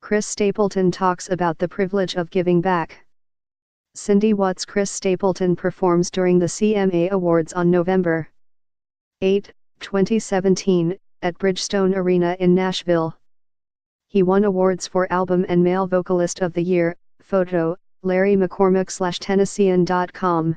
Chris Stapleton talks about the privilege of giving back. Cindy Watts. Chris Stapleton performs during the CMA Awards on November 8, 2017, at Bridgestone Arena in Nashville. He won awards for Album and Male Vocalist of the Year. Photo, Larry McCormick/Tennessean.com.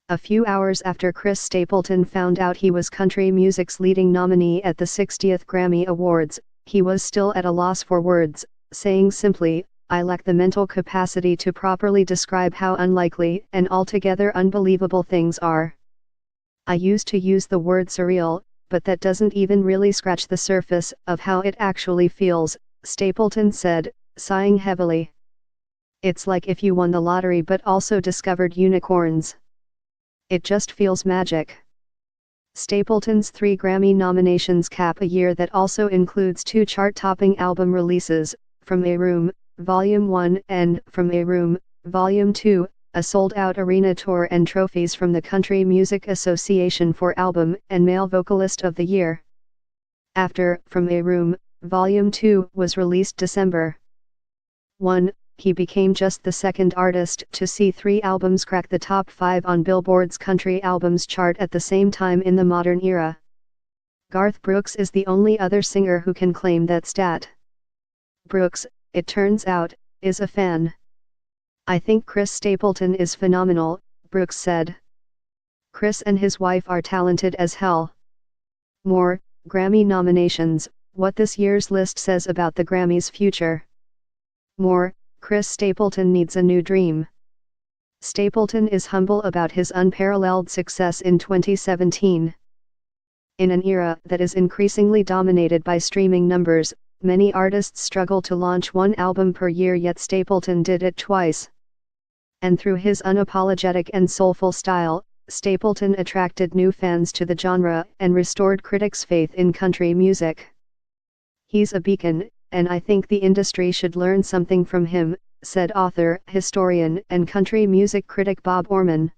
A few hours after Chris Stapleton found out he was country music's leading nominee at the 60th Grammy Awards, he was still at a loss for words, saying simply, "I lack the mental capacity to properly describe how unlikely and altogether unbelievable things are. I used to use the word surreal, but that doesn't even really scratch the surface of how it actually feels," Stapleton said, sighing heavily. "It's like if you won the lottery but also discovered unicorns. It just feels magic." Stapleton's 3 Grammy nominations cap a year that also includes 2 chart-topping album releases, From a Room, Volume 1 and From a Room, Volume 2, a sold-out arena tour and trophies from the Country Music Association for Album and Male Vocalist of the Year. After From a Room, Volume 2 was released December 1, he became just the second artist to see 3 albums crack the top 5 on Billboard's Country Albums chart at the same time in the modern era. Garth Brooks is the only other singer who can claim that stat. Brooks, it turns out, is a fan. "I think Chris Stapleton is phenomenal," Brooks said. "Chris and his wife are talented as hell." More, Grammy nominations, what this year's list says about the Grammys' future. More, Chris Stapleton needs a new dream. Stapleton is humble about his unparalleled success in 2017. In an era that is increasingly dominated by streaming numbers, many artists struggle to launch 1 album per year, yet Stapleton did it twice. And through his unapologetic and soulful style, Stapleton attracted new fans to the genre and restored critics' faith in country music. "He's a beacon, and I think the industry should learn something from him," said author, historian, and country music critic Bob Orman.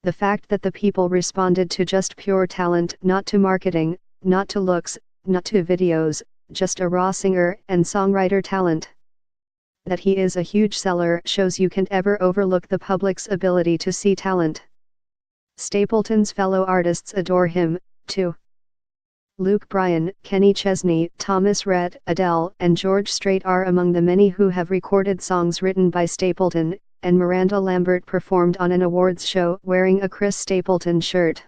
"The fact that the people responded to just pure talent, not to marketing, not to looks, not to videos, just a raw singer and songwriter talent. That he is a huge seller shows you can't ever overlook the public's ability to see talent." Stapleton's fellow artists adore him, too. Luke Bryan, Kenny Chesney, Thomas Rhett, Adele, and George Strait are among the many who have recorded songs written by Stapleton, and Miranda Lambert performed on an awards show wearing a Chris Stapleton shirt.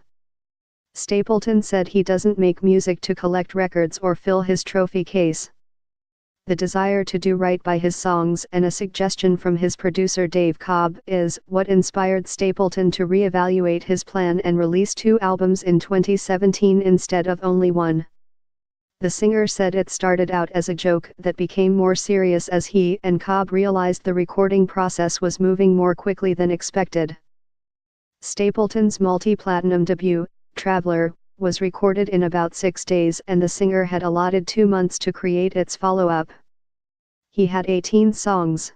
Stapleton said he doesn't make music to collect records or fill his trophy case. The desire to do right by his songs and a suggestion from his producer Dave Cobb is what inspired Stapleton to reevaluate his plan and release 2 albums in 2017 instead of only 1. The singer said it started out as a joke that became more serious as he and Cobb realized the recording process was moving more quickly than expected. Stapleton's multi-platinum debut, Traveler, was recorded in about 6 days, and the singer had allotted 2 months to create its follow-up. He had 18 songs.